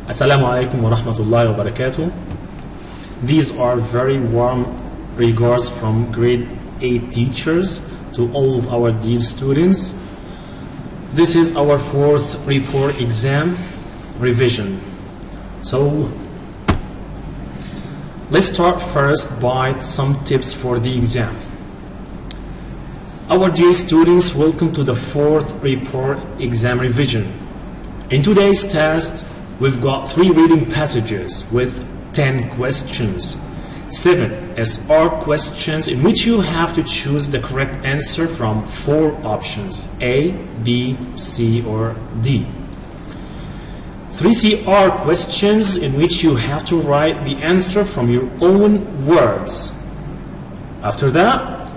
Assalamu alaikum wa rahmatullahi wa barakatuh. These are very warm regards from grade 8 teachers to all of our dear students. This is our fourth report exam revision. So let's start first by some tips for the exam. Our dear students, welcome to the fourth report exam revision. In today's test, we've got 3 reading passages with 10 questions, 7 SR questions in which you have to choose the correct answer from 4 options, A, B, C, or D. 3 CR questions in which you have to write the answer from your own words. After that,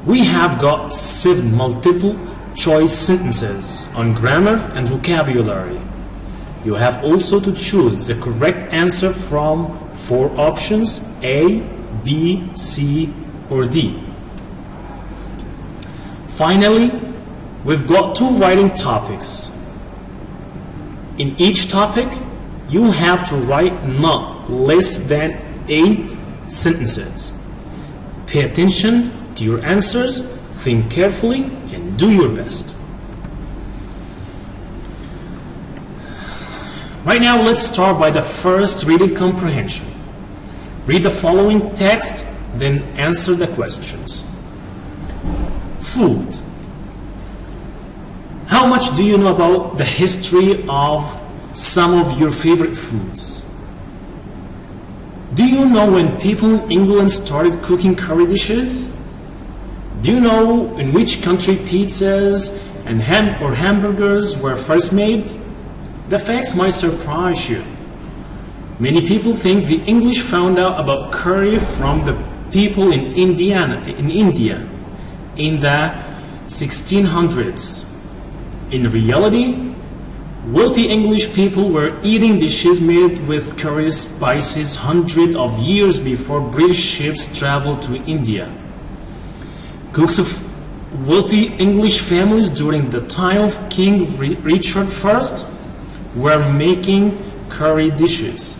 we have got 7 multiple choice sentences on grammar and vocabulary. You have also to choose the correct answer from 4 options, A, B, C, or D. Finally, we've got 2 writing topics. In each topic, you have to write not less than 8 sentences. Pay attention to your answers, think carefully, and do your best. Right now, let's start by the first reading comprehension. Read the following text, then answer the questions. Food. How much do you know about the history of some of your favorite foods? Do you know when people in England started cooking curry dishes? Do you know in which country pizzas and hamburgers were first made? The facts might surprise you. Many people think the English found out about curry from the people in India in the 1600s. In reality, wealthy English people were eating dishes made with curry spices hundreds of years before British ships traveled to India. Cooks of wealthy English families during the time of King Richard I were making curry dishes.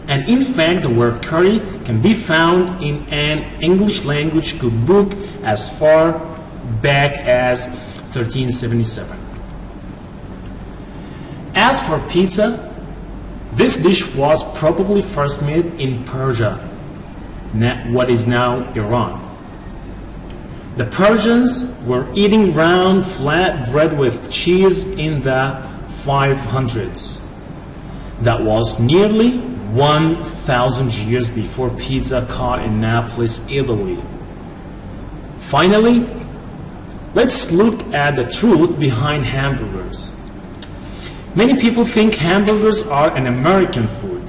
And in fact, the word curry can be found in an English language cookbook as far back as 1377. As for pizza, this dish was probably first made in Persia, what is now Iran. The Persians were eating round, flat bread with cheese in the 500s. That was nearly 1,000 years before pizza caught in Naples, Italy. Finally, let's look at the truth behind hamburgers. Many people think hamburgers are an American food.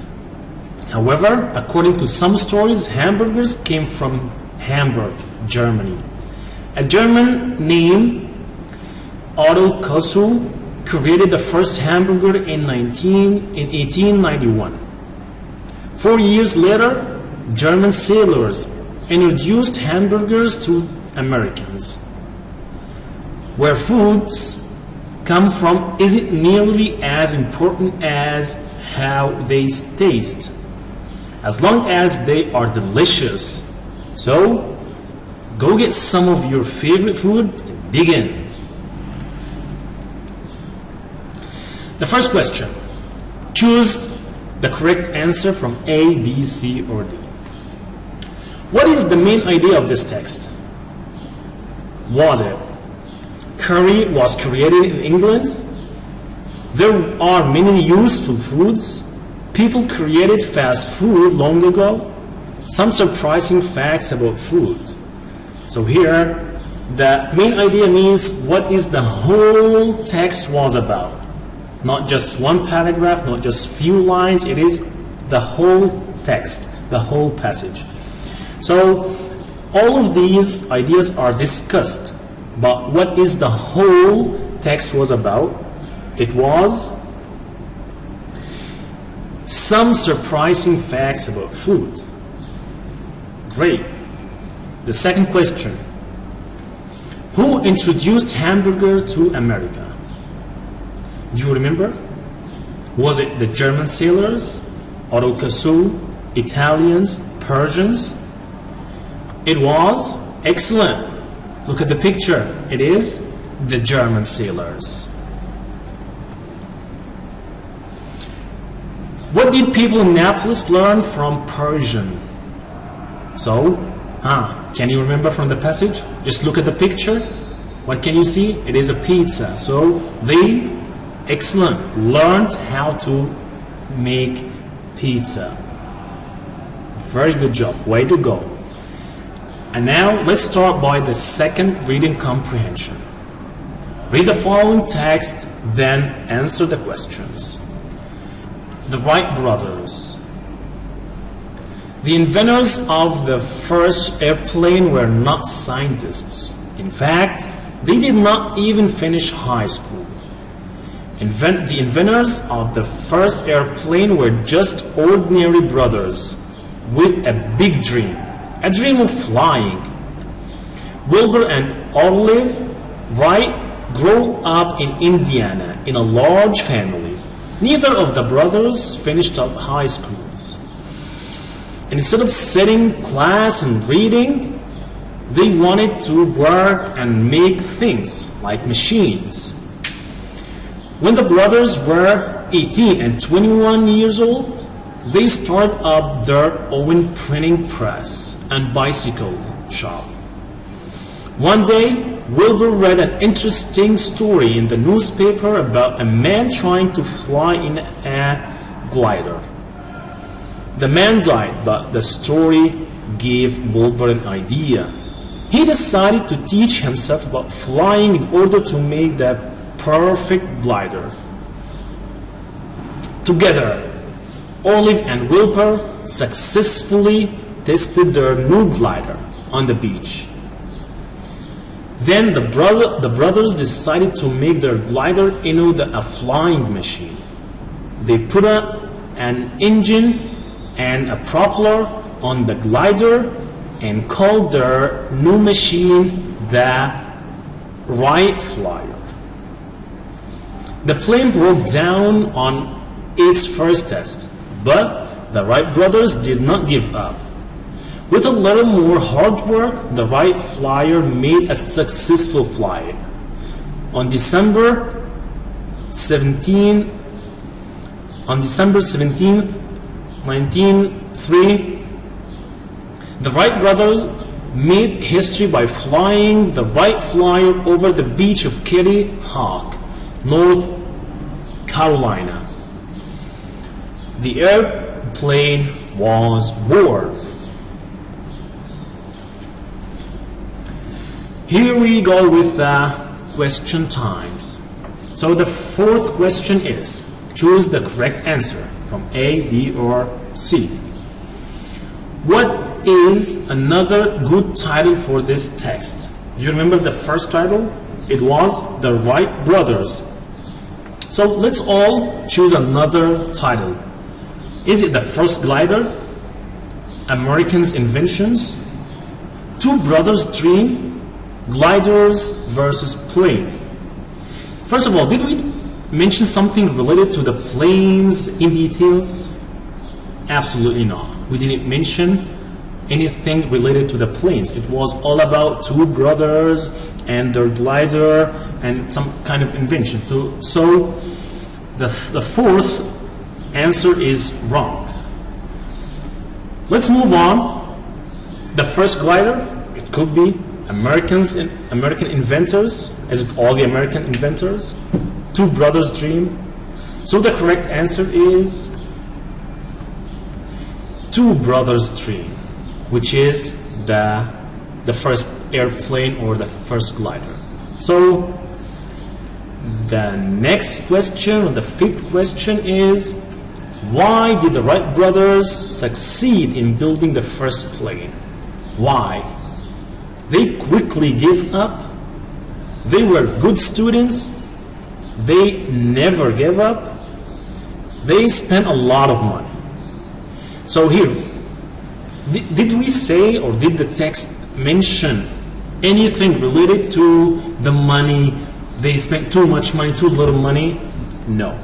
However, according to some stories, hamburgers came from Hamburg, Germany. A German named Otto Kossel created the first hamburger in 1891. 4 years later, German sailors introduced hamburgers to Americans. Where foods come from isn't nearly as important as how they taste, as long as they are delicious. So, go get some of your favorite food and dig in. The first question. Choose the correct answer from A, B, C, or D. What is the main idea of this text? Was it curry was created in England? There are many useful foods. People created fast food long ago. Some surprising facts about food. So here, the main idea means what is the whole text was about. Not just one paragraph, not just few lines, it is the whole text, the whole passage. So all of these ideas are discussed, but what is the whole text was about? It was some surprising facts about food. Great. The second question. Who introduced hamburger to America? Do you remember? Was it the German sailors, Orocasu, Italians, Persians? It was excellent. Look at the picture. It is the German sailors. What did people in Naples learn from Persian? So, can you remember from the passage? Just look at the picture. What can you see? It is a pizza. So they, excellent, learned how to make pizza. Very good job. Way to go. And now let's start by the second reading comprehension. Read the following text, then answer the questions. The Wright brothers. The inventors of the first airplane were not scientists. In fact, they did not even finish high school. The inventors of the first airplane were just ordinary brothers with a big dream, a dream of flying. Wilbur and Olive Wright grew up in Indiana in a large family. Neither of the brothers finished up high schools. And instead of sitting class and reading, they wanted to work and make things like machines. When the brothers were 18 and 21 years old, they started up their own printing press and bicycle shop. One day, Wilbur read an interesting story in the newspaper about a man trying to fly in a glider. The man died, but the story gave Wilbur an idea. He decided to teach himself about flying in order to make the perfect glider. Together, Olive and Wilbur successfully tested their new glider on the beach. Then the brothers decided to make their glider into a flying machine. They put an engine and a propeller on the glider and called their new machine the Wright Flyer. The plane broke down on its first test, but the Wright brothers did not give up. With a little more hard work, the Wright Flyer made a successful flight. On December 17th, 1903, the Wright brothers made history by flying the Wright Flyer over the beach of Kitty Hawk, North Carolina. The airplane was born. Here we go with the question times. So the fourth question is, choose the correct answer from A, B, or C. What is another good title for this text? Do you remember the first title? It was The Wright Brothers. So let's all choose another title. Is it The First Glider? Americans' Inventions? Two Brothers' Dream? Gliders versus plane. First of all, did we mention something related to the planes in details? Absolutely not. We didn't mention anything related to the planes. It was all about two brothers and their glider and some kind of invention. So the fourth answer is wrong. Let's move on. The first glider, it could be American inventors. Is it all the American inventors? Two brothers' dream. So the correct answer is Two Brothers' Dream, which is the first airplane or the first glider. So the next question, or the fifth question, is why did the Wright brothers succeed in building the first plane? Why? They quickly gave up. They were good students. They never gave up. They spent a lot of money. So here, did we say, or did the text mention anything related to the money? They spent too much money, too little money? No.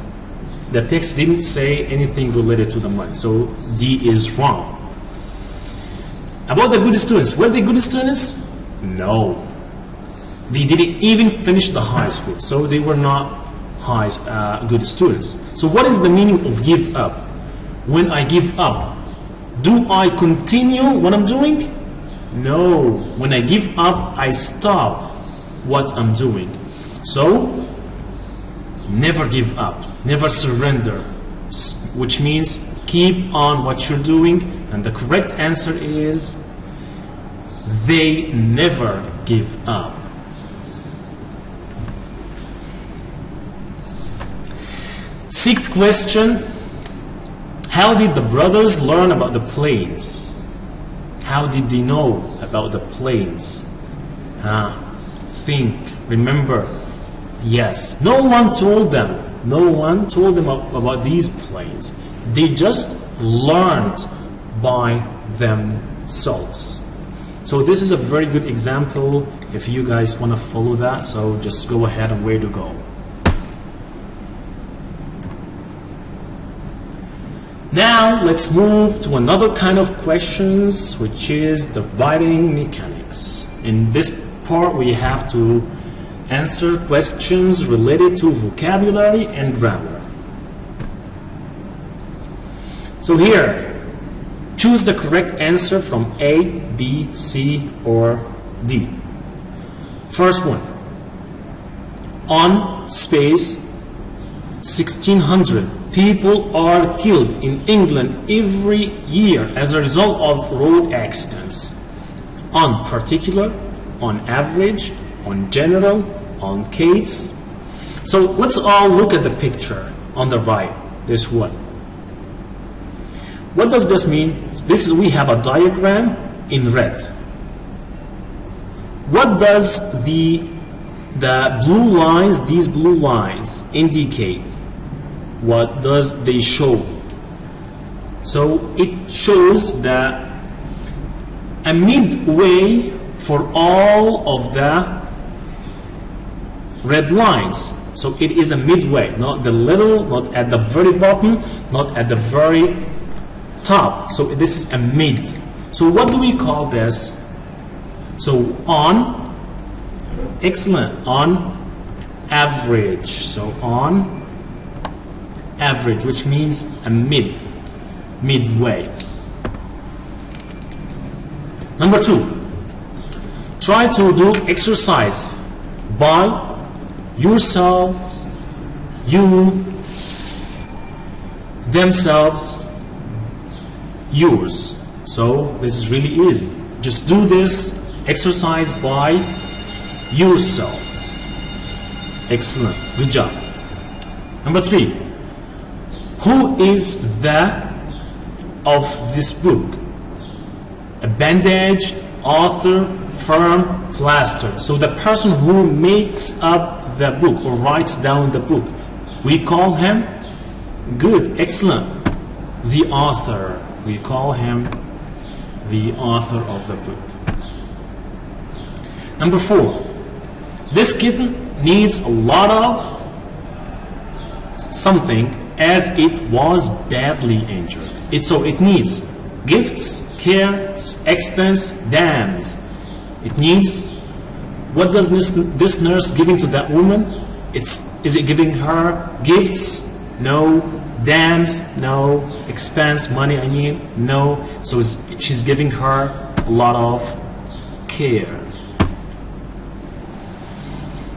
The text didn't say anything related to the money, so D is wrong. About the good students, were they good students? No. They didn't even finish the high school, so they were not good students. So what is the meaning of give up? When I give up, do I continue what I'm doing? No. When I give up, I stop what I'm doing. So never give up, never surrender, which means keep on what you're doing, and the correct answer is they never give up. Sixth question, how did the brothers learn about the planes? How did they know about the planes? Think, remember. Yes, no one told them. No one told them about these planes. They just learned by themselves. So this is a very good example if you guys want to follow that. So just go ahead and where to go. Now let's move to another kind of questions, which is the writing mechanics. In this part we have to answer questions related to vocabulary and grammar. So here, choose the correct answer from A, B, C, or D. First one, on space 1600 people are killed in England every year as a result of road accidents. On particular, on average, on general, on case. So let's all look at the picture on the right, this one. What does this mean? We have a diagram in red. What does the blue lines, these blue lines indicate? What does they show? So it shows that a midway for all of the red lines. So it is a midway, not the little, not at the very bottom, not at the very top. So this is a mid. So what do we call this? So on, excellent, on average. So on average, which means a midway. Number 2, try to do exercise by yourselves, you, themselves, yours. So this is really easy. Just do this exercise by yourselves. Excellent, good job. Number 3, who is the of this book? A bandage, author, firm, plaster. So the person who makes up the book or writes down the book, we call him, good, excellent, the author. We call him the author of the book. Number 4, this kitten needs a lot of something as it was badly injured. So it needs gifts, care, expense, dams. It needs, what does this nurse giving to that woman? Is it giving her gifts? No. Dams? No. Expense, money, I mean? No. So she's giving her a lot of care.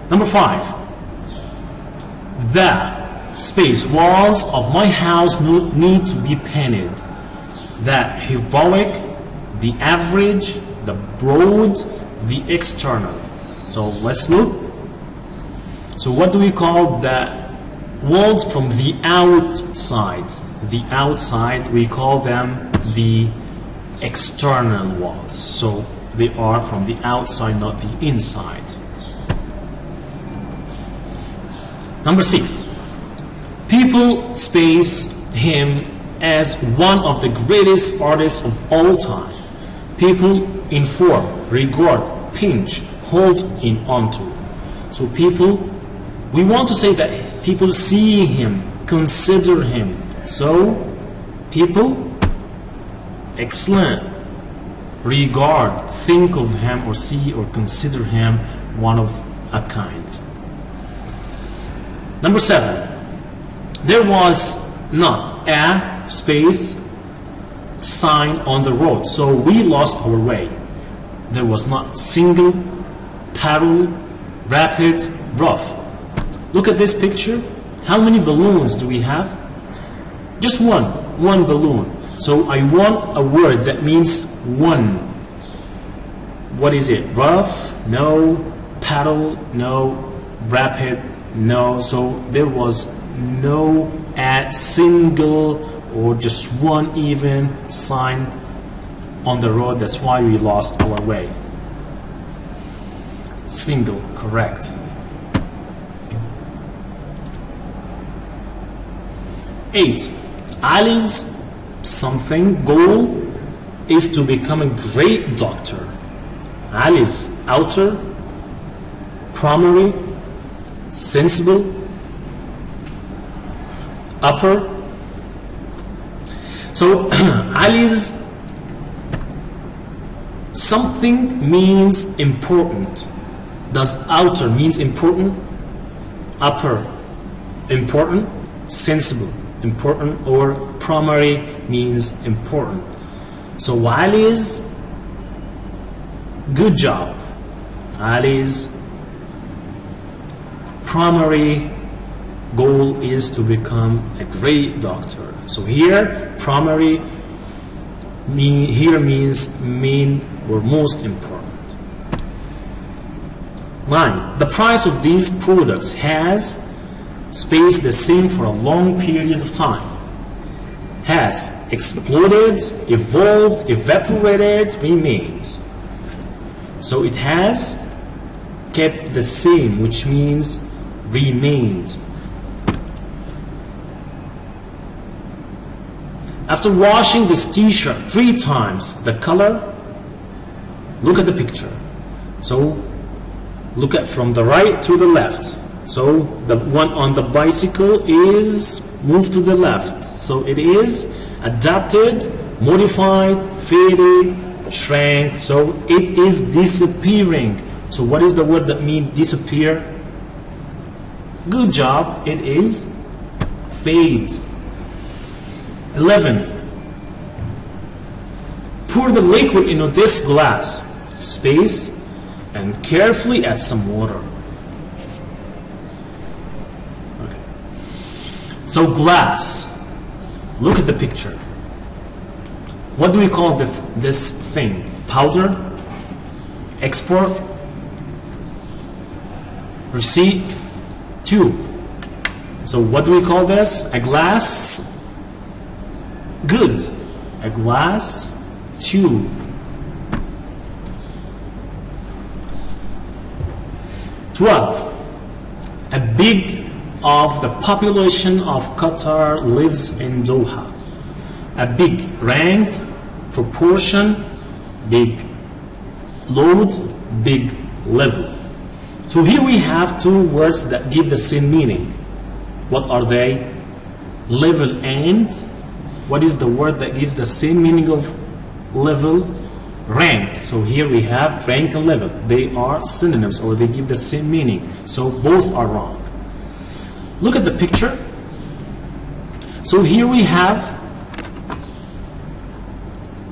Number 5, the space walls of my house need to be painted. The heroic, the average, the broad, the external. So let's look. So what do we call the walls from the outside? The outside, we call them the external walls. So they are from the outside, not the inside. Number 6, people space him as one of the greatest artists of all time. People inform, regard, pinch, hold in onto. So people, we want to say that people see him consider him. So people, excellent, regard, think of him or see or consider him one of a kind. Number 7, there was not a space sign on the road, so we lost our way. There was not single, paddle, rapid, rough. Look at this picture. How many balloons do we have? Just one balloon. So I want a word that means one. What is it? Rough? No. Paddle? No. Rapid? No. So there was no a single or just one even sign on the road. That's why we lost our way. Single, correct. 8. Ali's something goal is to become a great doctor. Ali's outer, primary, sensible, upper. So Ali's something means important. Does outer means important? Upper, important, sensible, important, or primary means important. So Ali's good job. Ali's primary goal is to become a great doctor. So here, primary here means main or most important. 9. The price of these products has space the same for a long period of time. Has exploded, evolved, evaporated, remained. So it has kept the same, which means remained. After washing this t-shirt 3 times, the color, look at the picture. So look at from the right to the left. So the one on the bicycle is moved to the left. So it is adapted, modified, faded, shrank. So it is disappearing. So what is the word that means disappear? Good job. It is fade. 11. Pour the liquid into this glass space and carefully add some water. Okay. So glass. Look at the picture. What do we call this thing? Powder? Export? Receipt? Tube. So what do we call this? A glass? Good. A glass tube. A big of the population of Qatar lives in Doha. A big rank, proportion, big load, big level. So here we have 2 words that give the same meaning. What are they? Level and what is the word that gives the same meaning of level? Rank. So here we have rank and level. They are synonyms or they give the same meaning. So both are wrong. Look at the picture. So here we have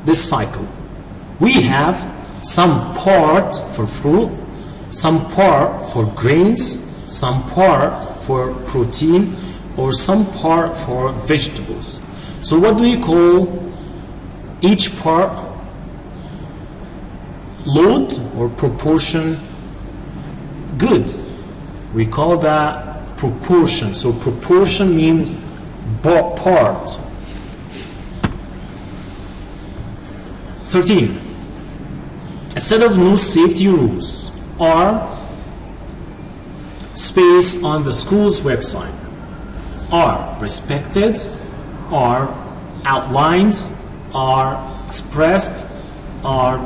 this cycle. We have some part for fruit, some part for grains, some part for protein, or some part for vegetables. So what do we call each part? Load or proportion? Good. We call that proportion. So proportion means part. 13. A set of new safety rules are space on the school's website. Are respected, are outlined, are expressed, are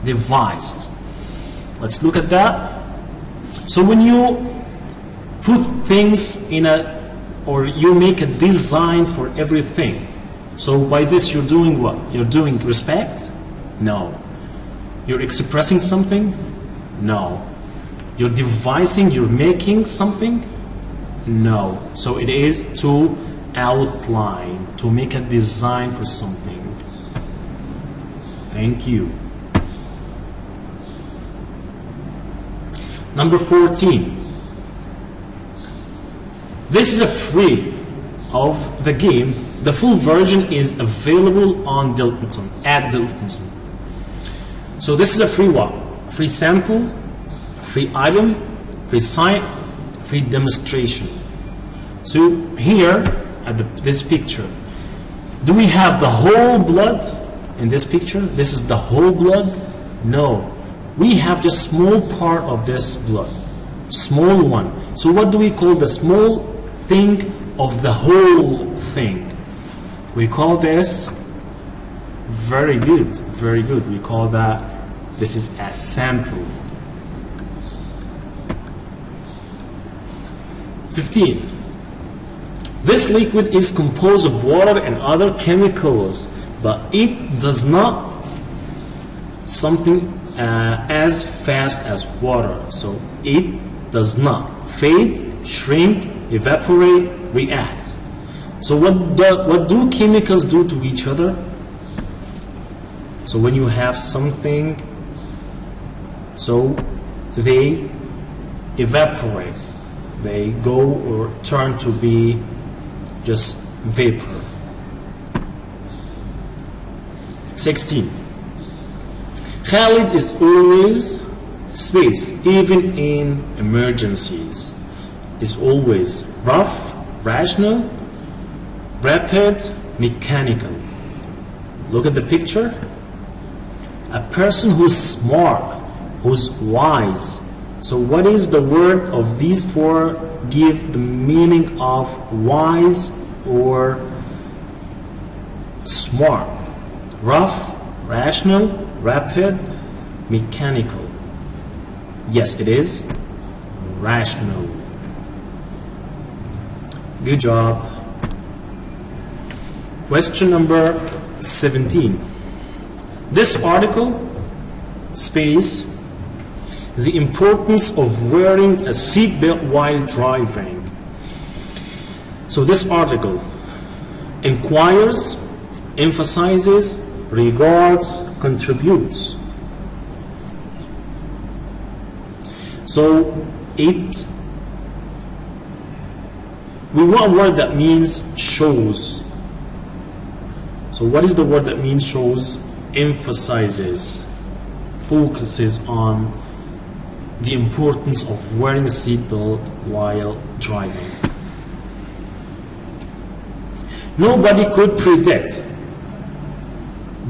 devised. Let's look at that. So when you put things in a or you make a design for everything. So by this you're doing what? You're doing respect? No. You're expressing something? No. You're devising, you're making something? No. So it is to outline, to make a design for something. Thank you. Number 14. This is a free of the game. The full version is available on Diltonson, at Diltonson. So this is a free what? Free sample, free item, free site, free demonstration. So here at this picture, do we have the whole blood in this picture? This is the whole blood? No. We have just small part of this blood. Small one. So what do we call the small thing of the whole thing? We call this, very good, very good. We call that, this is a sample. 15. This liquid is composed of water and other chemicals, but it does not something as fast as water. So it does not fade, shrink, evaporate, react. So what do chemicals do to each other? So when you have something, so they evaporate, they go or turn to be just vapor. 16. Khalid is always space, even in emergencies. Is always rough, rational, rapid, mechanical. Look at the picture. A person who's smart, who's wise. So what is the word of these four give the meaning of wise or smart? Rough, rational, rapid, mechanical. Yes, it is rational. Good job. Question number 17. This article, space, the importance of wearing a seatbelt while driving. So this article inquires, emphasizes, regards, contributes. So we want a word that means shows. So what is the word that means shows? Emphasizes, focuses on the importance of wearing a seatbelt while driving. Nobody could predict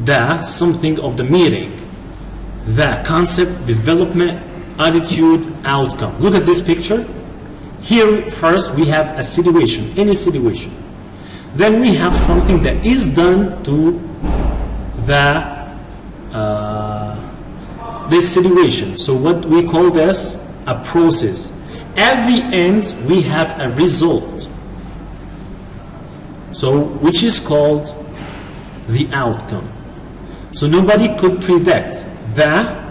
the something of the meeting, the concept, development, attitude, outcome. Look at this picture. Here first we have a situation, any situation. Then we have something that is done to the this situation. So what we call this a process. At the end we have a result. So which is called the outcome. So nobody could predict the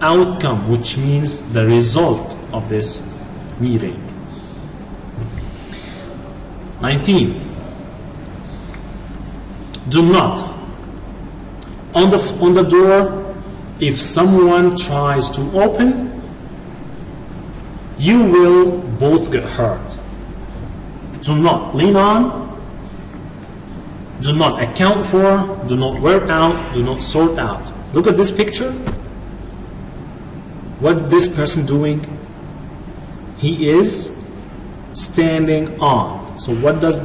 outcome, which means the result of this meeting. 19. Do not. On the door, if someone tries to open, you will both get hurt. Do not lean on. Do not account for. Do not wear out. Do not sort out. Look at this picture. What this person doing? He is standing on. So what does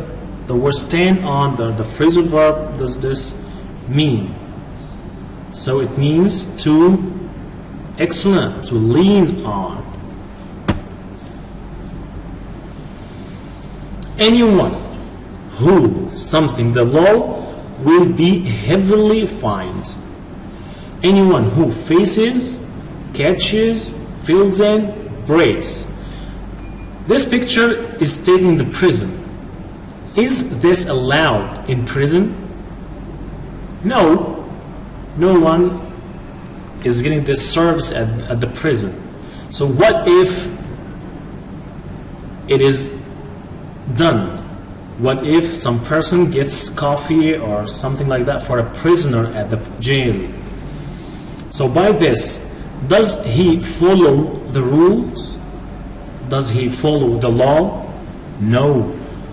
the word stand on, the phrasal verb, does this mean? So it means to, excellent, to lean on. Anyone who something, the law will be heavily fined. Anyone who faces, catches, fills in, breaks. This picture is taking the prison. Is this allowed in prison? No. No one is getting this service at the prison. So what if it is done? What if some person gets coffee or something like that for a prisoner at the jail? So by this, does he follow the rules? Does he follow the law? No.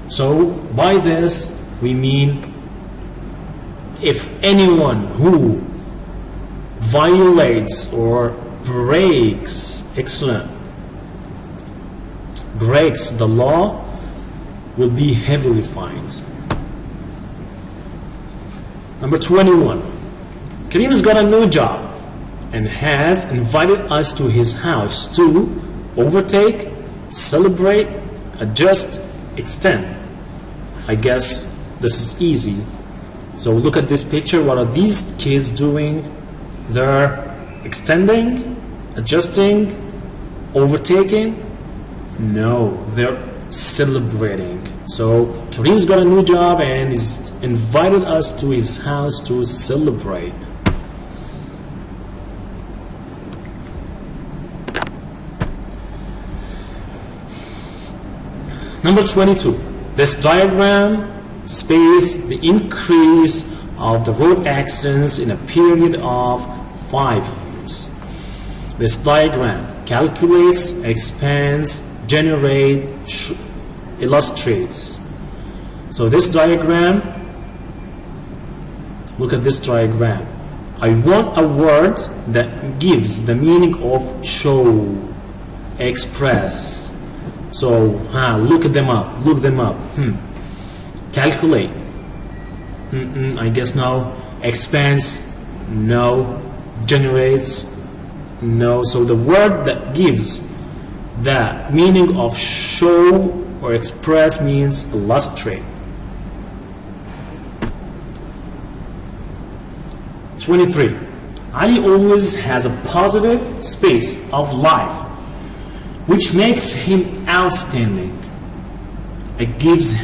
So by this we mean if anyone who violates or breaks the law will be heavily fined. Number 21. Kareem's got a new job and has invited us to his house to overtake, celebrate, adjust, extend. I guess this is easy. So look at this picture. What are these kids doing? They're extending, adjusting, overtaking. No, they're celebrating. So Kareem's got a new job and he's invited us to his house to celebrate. Number 22. This diagram spaces the increase of the road accidents in a period of 5 years. This diagram calculates, expands, generates, illustrates. So this diagram, look at this diagram. I want a word that gives the meaning of show, express. So look them up. Calculate. I guess no. Expands. No. Generates. No. So the word that gives the meaning of show or express means illustrate. 23. Ali always has a positive space of life, which makes him outstanding. It gives,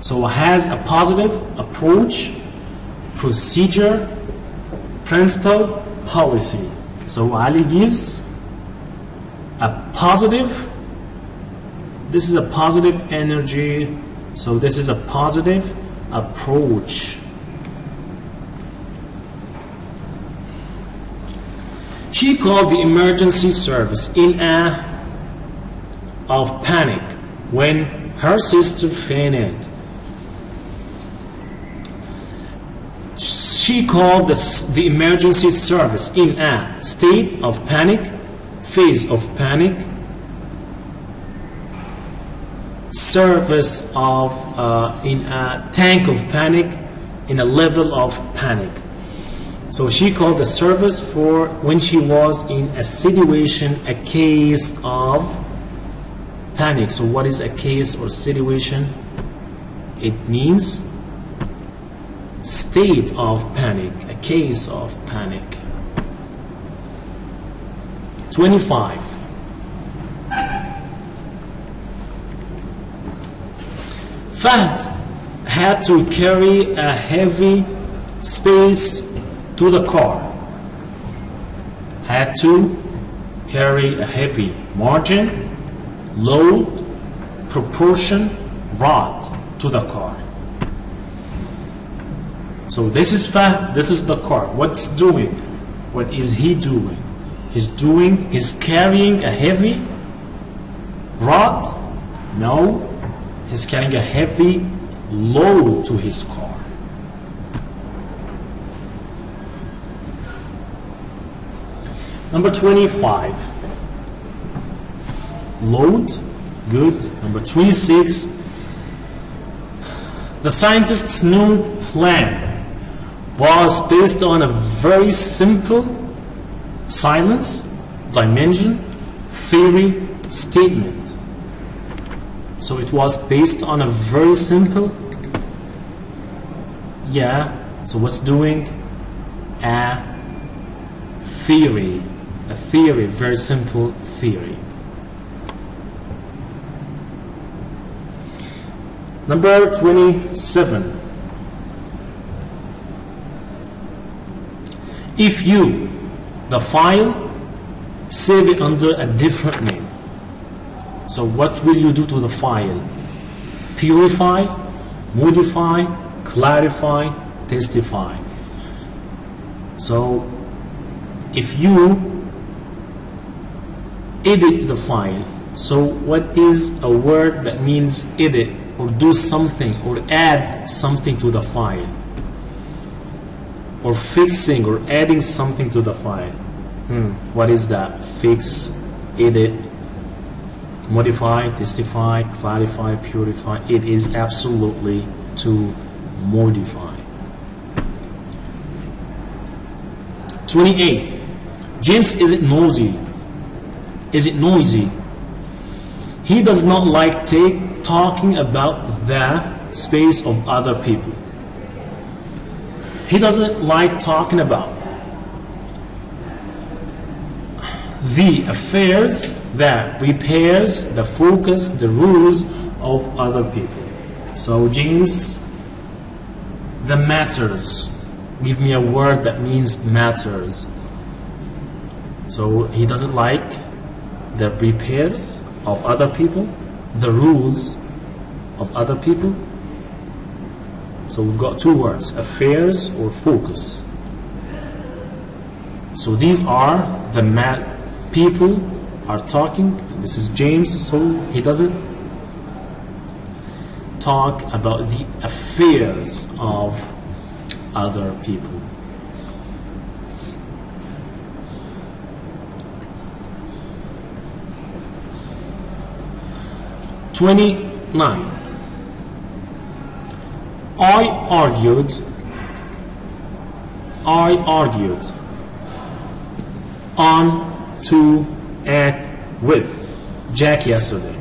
so has a positive approach, procedure, principle, policy. So Ali gives a positive, this is a positive energy, so this is a positive approach. She called the emergency service in a of panic when her sister fainted. She called the emergency service in a state of panic, phase of panic, service of in a tank of panic, in a level of panic. So she called the service for when she was in a situation, a case of panic. So what is a case or situation? It means state of panic, a case of panic. 25. Fahd had to carry a heavy space to the car. Had to carry a heavy margin, load, proportion, rod to the car. So this is Fahd, this is the car. What's doing? What is he doing? He's carrying a heavy rod? No, he's carrying a heavy load to his car. Number 25, load, good. Number 26, the scientist's new plan was based on a very simple silence, dimension, theory, statement. So it was based on a very simple, so what's doing? A theory. A theory, very simple theory. Number 27. If you, the file, save it under a different name. So what will you do to the file? Purify, modify, clarify, testify. So if you edit the file, so what is a word that means edit or do something or add something to the file, or fixing or adding something to the file? What is that? Fix, edit, modify, testify, clarify, purify. It is absolutely to modify. 28. James isn't noisy. Is it noisy? He does not like talking about the space of other people. He doesn't like talking about the affairs, that repairs, the focus, the rules of other people. So James, the matters. Give me a word that means matters. So he doesn't like the repairs of other people, the rules of other people. So we've got two words, affairs or focus. So these are the people are talking. This is James, so he doesn't talk about the affairs of other people. (29) I argued on, to, at, with Jack yesterday.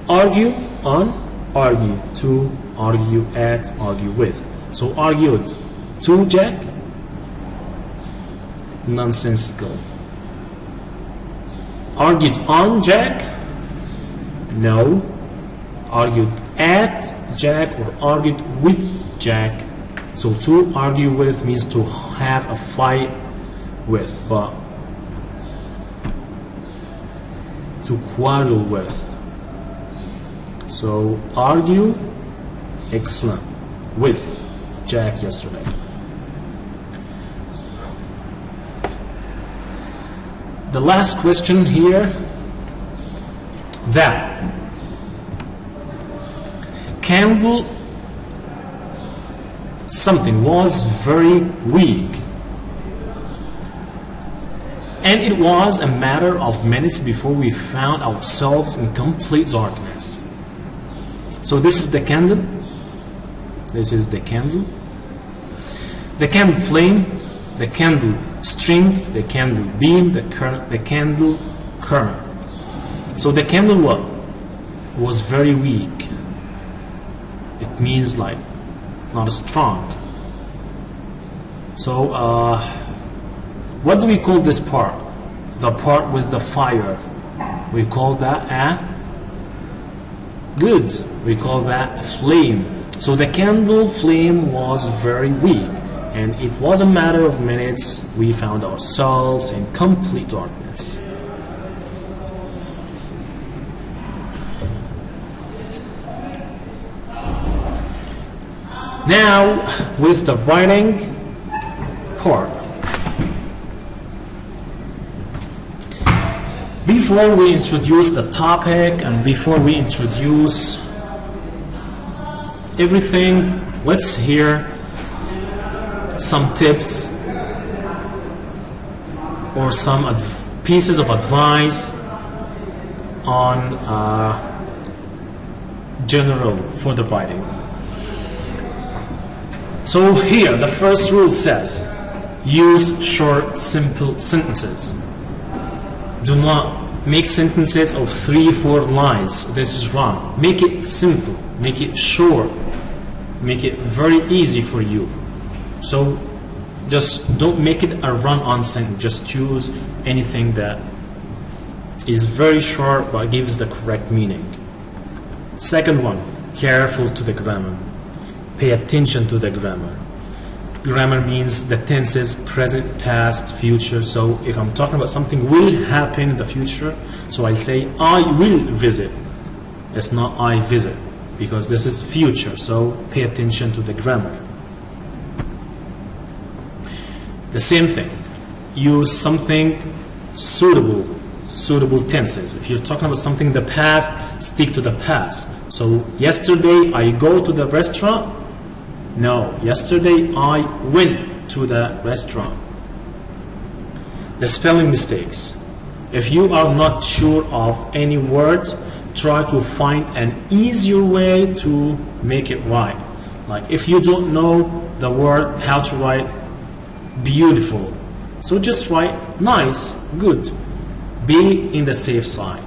Argue on, argue to, argue at, argue with. So argued to Jack, nonsensical. Argued on Jack, no. Argued at Jack or argued with Jack. So to argue with means to have a fight with, but to quarrel with. So argue, excellent, with Jack yesterday. The last question here, that candle something was very weak, and it was a matter of minutes before we found ourselves in complete darkness. So this is the candle, this is the candle, the candle flame, the candle string, the candle beam, the candle current. So the candle what? Was very weak. It means like not strong. So what do we call this part? The part with the fire. We call that a good. We call that a flame. So the candle flame was very weak, and it was a matter of minutes we found ourselves in complete darkness. Now with the writing part. Before we introduce the topic and before we introduce everything, let's hear some tips or some pieces of advice on general for the writing. So here the first rule says, use short, simple sentences. Do not make sentences of 3-4 lines. This is wrong. Make it simple, make it short, make it very easy for you. So just don't make it a run-on sentence. Just choose anything that is very short but gives the correct meaning. Second one, careful to the grammar. Pay attention to the grammar. Grammar means the tenses present, past, future. So if I'm talking about something will happen in the future, so I'll say I will visit. It's not I visit, because this is future. So pay attention to the grammar. The same thing. Use something suitable tenses. If you're talking about something in the past, stick to the past. So yesterday I go to the restaurant. No, yesterday I went to the restaurant. The spelling mistakes. If you are not sure of any word, try to find an easier way to make it right. Like if you don't know the word, how to write beautiful, so just write nice, good. Be in the safe side.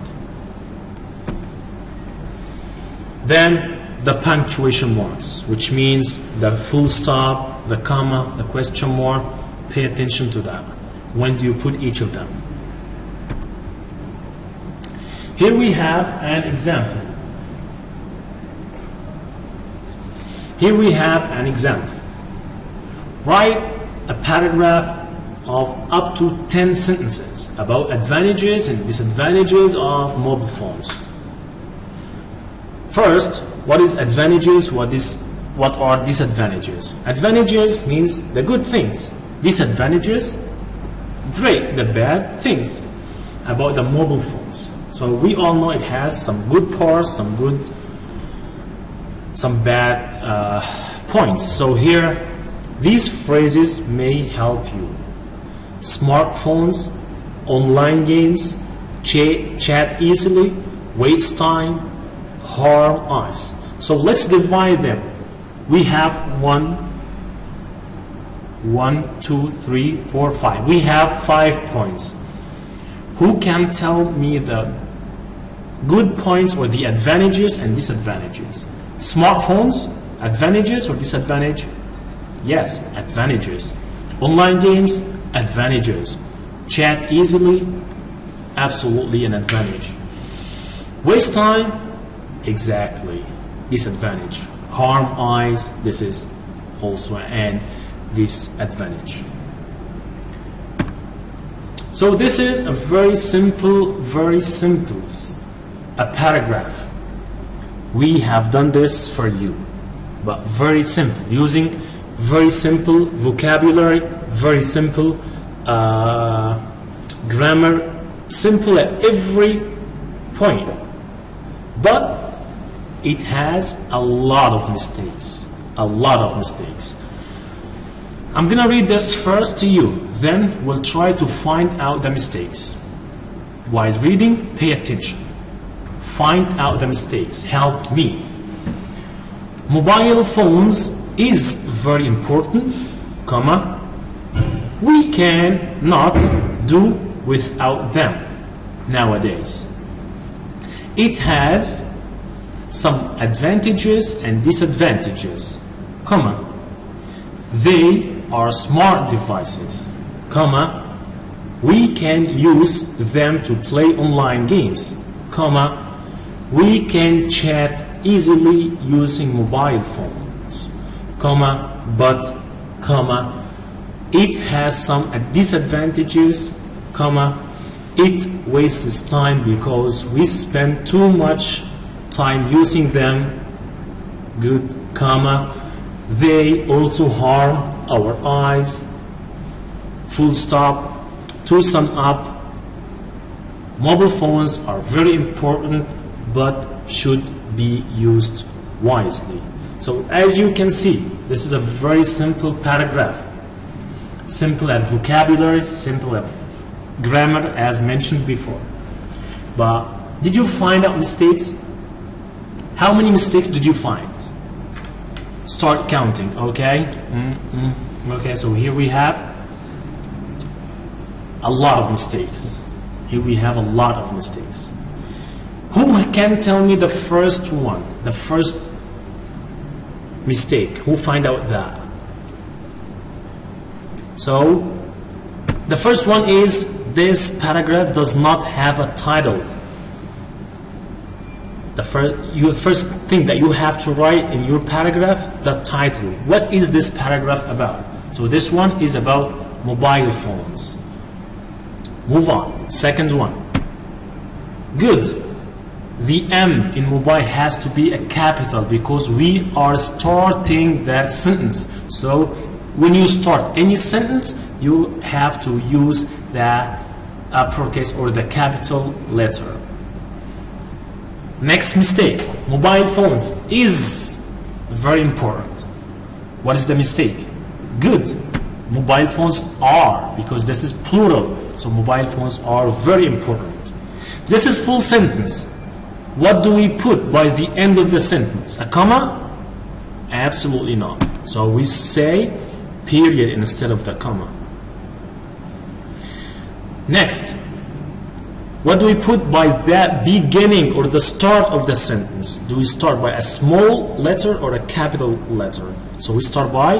Then the punctuation marks, which means the full stop, the comma, the question mark. Pay attention to that. When do you put each of them? Here we have an example. Here we have an example. Write a paragraph of up to 10 sentences about advantages and disadvantages of mobile phones. First, what is advantages? What are disadvantages? Advantages means the good things. Disadvantages, great, the bad things about the mobile phones. So we all know it has some good parts, some bad points. So here, these phrases may help you. Smartphones, online games, chat easily, waste time, harm eyes. So let's divide them. We have 1, 2, 3, 4, 5. We have 5 points. Who can tell me the good points or the advantages and disadvantages? Smartphones, advantages or disadvantage? Yes, advantages. Online games, advantages. Chat easily, absolutely an advantage. Waste time, exactly, disadvantage. Harm eyes, this is also an disadvantage. So this is a very simple, a paragraph. We have done this for you, but very simple, using very simple vocabulary, very simple grammar, simple at every point. But it has a lot of mistakes, I'm gonna read this first to you, then we'll try to find out the mistakes. While reading, pay attention. Find out the mistakes, help me. Mobile phones is very important, comma, we cannot do without them nowadays. It has some advantages and disadvantages, comma, they are smart devices, comma, we can use them to play online games, comma, we can chat easily using mobile phones, comma, but, comma, it has some disadvantages, comma, it wastes time because we spend too much time using them, good, comma, they also harm our eyes, full stop. To sum up, mobile phones are very important but should be used wisely. So as you can see, this is a very simple paragraph. Simple at vocabulary, simple at grammar as mentioned before. But did you find out mistakes? How many mistakes did you find? Start counting, okay? Okay, so here we have a lot of mistakes. Here we have a lot of mistakes. Who can tell me the first one, the first mistake? Who find out that? So, the first one is this paragraph does not have a title. Your first thing that you have to write in your paragraph, the title. What is this paragraph about? So this one is about mobile phones. Move on. Second one. Good. The M in mobile has to be a capital because we are starting the sentence. So when you start any sentence, you have to use the uppercase or the capital letter. Next mistake, mobile phones is very important. What is the mistake? Good. Mobile phones are, because this is plural, so mobile phones are very important. This is full sentence. What do we put by the end of the sentence? A comma? Absolutely not. So we say period instead of the comma. Next, what do we put by the beginning or the start of the sentence? Do we start by a small letter or a capital letter? So we start by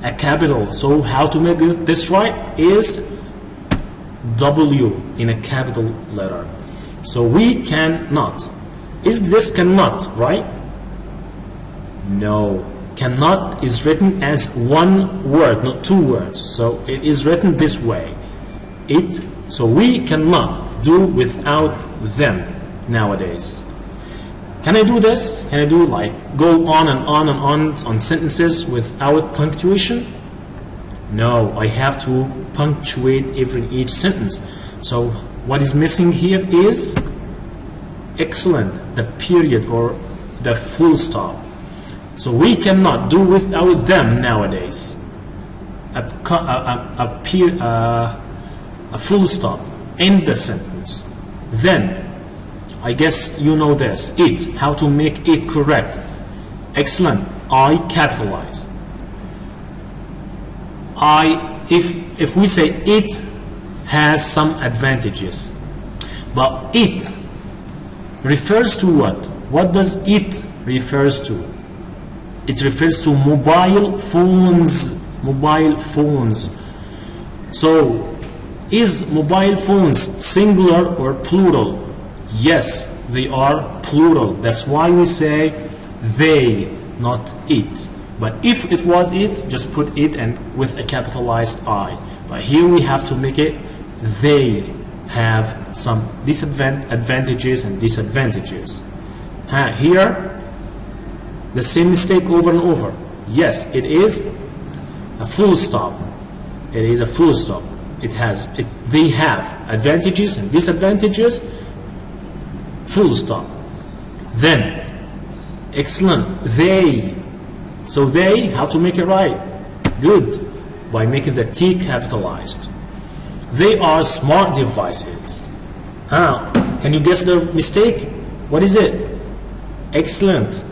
a capital. So how to make this right is W in a capital letter. So we cannot. Is this cannot, right? No. Cannot is written as one word, not two words. So it is written this way. So we cannot do without them nowadays. Can I do this? Can I do like go on and on and on sentences without punctuation? No, I have to punctuate each sentence. So what is missing here is excellent, the period or the full stop. So we cannot do without them nowadays. A full stop in the sentence. Then, I guess you know this. It. How to make it correct. Excellent. I capitalized. If we say it has some advantages, but it refers to what? What does it refers to? It refers to mobile phones. Mobile phones. So, is mobile phones singular or plural? Yes, they are plural. That's why we say they, not it. But if it was it, just put it and with a capitalized I. But here we have to make it they have some advantages and disadvantages. Here, the same mistake over and over. Yes, it is a full stop. It is a full stop. They have advantages and disadvantages. Full stop. Then, excellent. They. So they, how to make it right? Good. By making the T capitalized. They are smart devices. Can you guess the mistake? What is it? Excellent.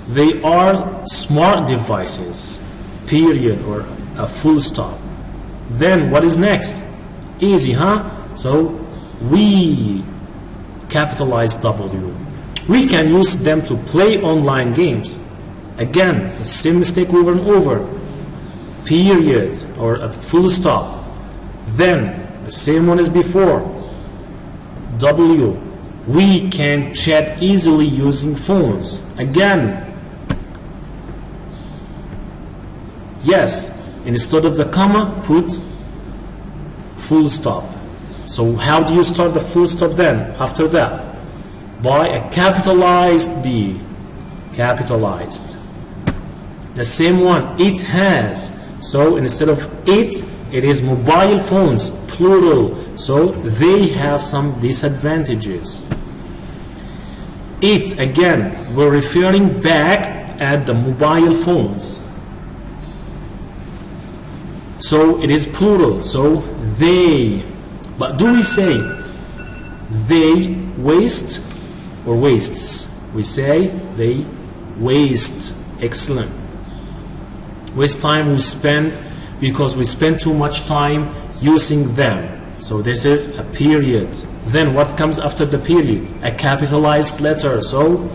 They are smart devices. Period or a full stop. Then what is next? Easy, huh? So we capitalize W. We can use them to play online games. Again, the same mistake over and over. Period or a full stop. Then the same one as before. W. We can chat easily using phones. Again. Yes. Instead of the comma, put full stop. So how do you start the full stop then? After that, by a capitalized B. Capitalized. The same one, it has. So instead of it is mobile phones, plural. So they have some disadvantages. It, again, we're referring back at the mobile phones. So it is plural. So they. But do we say they waste or wastes? We say they waste. Excellent. Waste time we spend because we spend too much time using them. So this is a period. Then what comes after the period? A capitalized letter. So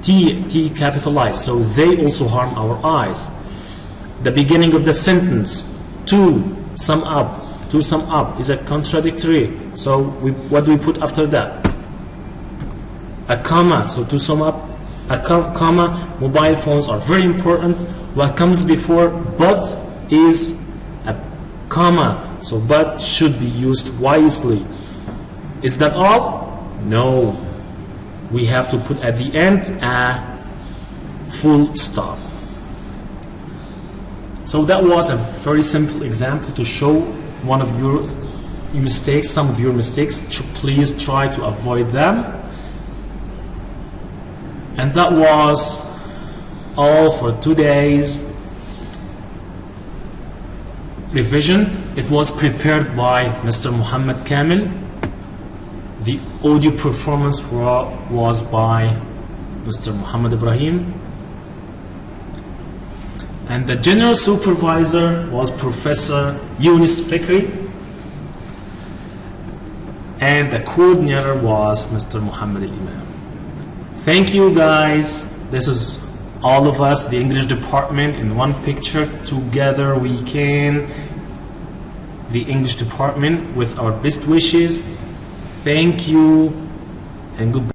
T capitalized. So they also harm our eyes. The beginning of the sentence, to sum up is a contradictory. So what do we put after that? a comma. So to sum up, a comma, mobile phones are very important. What comes before but is a comma. So but should be used wisely. Is that all? No. We have to put at the end a full stop. So that was a very simple example to show one of your mistakes, some of your mistakes. Please try to avoid them. And that was all for today's revision. It was prepared by Mr. Muhammad Kamil. The audio performance was by Mr. Muhammad Ibrahim. And the general supervisor was Professor Yunus Fikri. And the coordinator was Mr. Muhammad Al-Imam. Thank you guys. This is all of us, the English department, in one picture. Together we can, the English department, with our best wishes. Thank you and goodbye.